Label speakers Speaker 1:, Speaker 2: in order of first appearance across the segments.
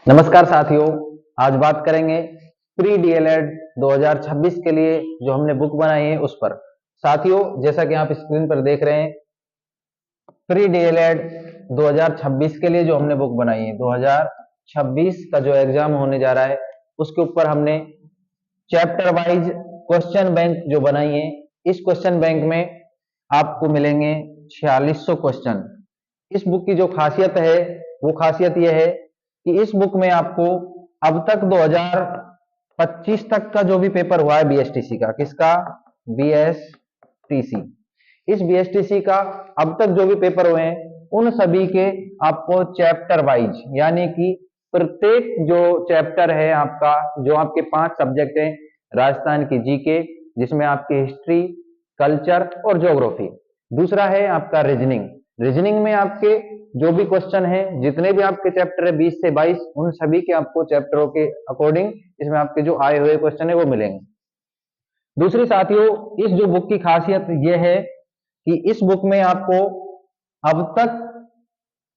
Speaker 1: नमस्कार साथियों, आज बात करेंगे प्री डीएलएड 2026 के लिए जो हमने बुक बनाई है उस पर। साथियों, जैसा कि आप स्क्रीन पर देख रहे हैं, प्री डीएलएड 2026 के लिए जो हमने बुक बनाई है, 2026 का जो एग्जाम होने जा रहा है उसके ऊपर हमने चैप्टर वाइज क्वेश्चन बैंक जो बनाई है। इस क्वेश्चन बैंक में आपको मिलेंगे 4600 क्वेश्चन। इस बुक की जो खासियत है वो खासियत यह है कि इस बुक में आपको अब तक 2025 तक का जो भी पेपर हुआ है बीएसटीसी का, किसका? बीएसटीसी। इस बीएसटीसी का अब तक जो भी पेपर हुए हैं उन सभी के आपको चैप्टर वाइज, यानी कि प्रत्येक जो चैप्टर है आपका, जो आपके 5 सब्जेक्ट हैं, राजस्थान की जीके जिसमें आपकी हिस्ट्री, कल्चर और ज्योग्राफी, दूसरा है आपका रीजनिंग। रीजनिंग में आपके जो भी क्वेश्चन है, जितने भी आपके चैप्टर है 20 से 22, उन सभी के आपको चैप्टरों के अकॉर्डिंग इसमें आपके जो आए हुए क्वेश्चन है वो मिलेंगे। दूसरी साथियों, इस जो बुक की खासियत ये है कि इस बुक में आपको अब तक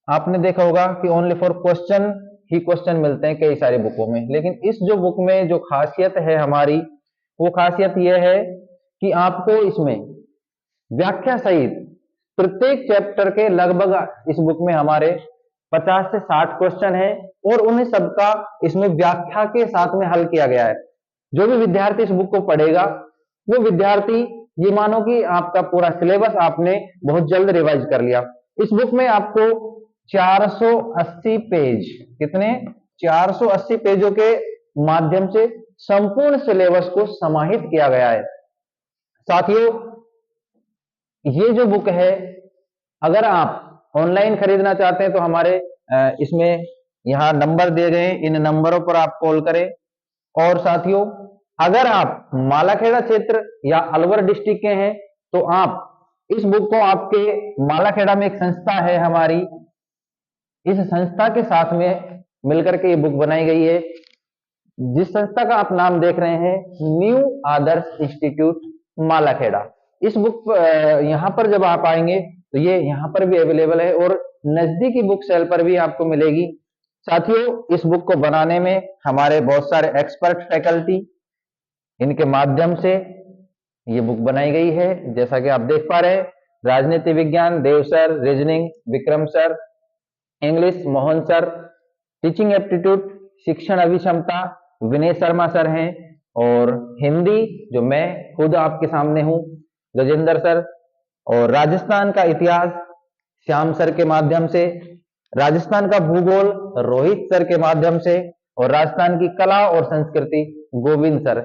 Speaker 1: आपने देखा होगा कि only for question he question मिलते हैं कई सारी बुकों में, लेकिन इस जो बुक में जो खासियत है हमारी, वो खासियत यह है कि आपको इसमें व्याख्या सहित प्रत्येक चैप्टर के लगभग इस बुक में हमारे 50 से 60 क्वेश्चन है और उन्हें सबका इसमें व्याख्या के साथ में हल किया गया है। जो भी विद्यार्थी इस बुक को पढ़ेगा वो विद्यार्थी, ये मानो कि आपका पूरा सिलेबस आपने बहुत जल्द रिवाइज कर लिया। इस बुक में आपको 480 पेज, कितने? 480 पेजों के माध्यम से संपूर्ण सिलेबस को समाहित किया गया है। साथियों, ये जो बुक है, अगर आप ऑनलाइन खरीदना चाहते हैं तो हमारे इसमें यहाँ नंबर दिए गए हैं, इन नंबरों पर आप कॉल करें। और साथियों, अगर आप मालाखेड़ा क्षेत्र या अलवर डिस्ट्रिक्ट के हैं तो आप इस बुक को, आपके मालाखेड़ा में एक संस्था है हमारी, इस संस्था के साथ में मिलकर के ये बुक बनाई गई है, जिस संस्था का आप नाम देख रहे हैं, न्यू आदर्श इंस्टीट्यूट मालाखेड़ा। इस बुक यहाँ पर जब आप आएंगे तो ये यहाँ पर भी अवेलेबल है और नजदीकी बुक सेल पर भी आपको मिलेगी। साथियों, इस बुक को बनाने में हमारे बहुत सारे एक्सपर्ट फैकल्टी, इनके माध्यम से ये बुक बनाई गई है। जैसा कि आप देख पा रहे हैं, राजनीति विज्ञान Dev sir, reasoning Vikram sir, English Mohan sir, teaching aptitude शिक्षण अभिक्षमता विनय शर्मा सर हैं, और हिंदी जो मैं खुद आपके सामने हूं, गजेंद्र सर, और राजस्थान का इतिहास श्याम सर के माध्यम से, राजस्थान का भूगोल रोहित सर के माध्यम से, और राजस्थान की कला और संस्कृति गोविंद सर।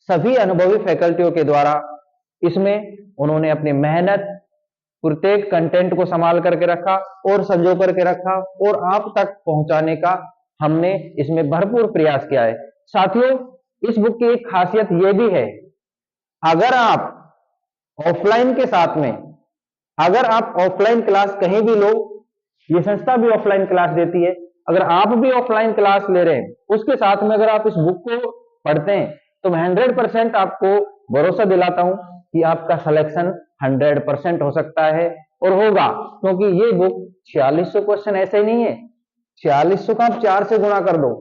Speaker 1: सभी अनुभवी फैकल्टियों के द्वारा इसमें उन्होंने अपनी मेहनत, प्रत्येक कंटेंट को संभाल करके रखा और संजो करके रखा और आप तक पहुंचाने का हमने इसमें भरपूर प्रयास किया है। साथियों, इस बुक की एक खासियत यह भी है, अगर आप ऑफलाइन के साथ में, अगर आप ऑफलाइन क्लास कहीं भी लो, ये संस्था भी ऑफलाइन क्लास देती है, अगर आप भी ऑफलाइन क्लास ले रहे हैं उसके साथ में अगर आप इस बुक को पढ़ते हैं तो मैं 100% आपको भरोसा दिलाता हूं कि आपका सिलेक्शन 100% हो सकता है और होगा, क्योंकि ये बुक 4600 क्वेश्चन ऐसे ही नहीं है, 4600 का आप 4 से गुणा कर दो।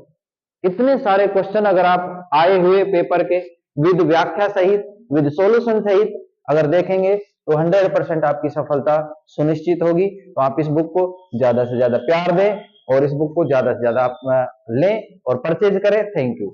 Speaker 1: इतने सारे क्वेश्चन अगर आप आए हुए पेपर के विद व्याख्या सहित, विद सॉल्यूशन सहित अगर देखेंगे तो 100% आपकी सफलता सुनिश्चित होगी। तो आप इस बुक को ज्यादा से ज्यादा प्यार दें और इस बुक को ज्यादा से ज्यादा आप लें और परचेज करें। Thank you.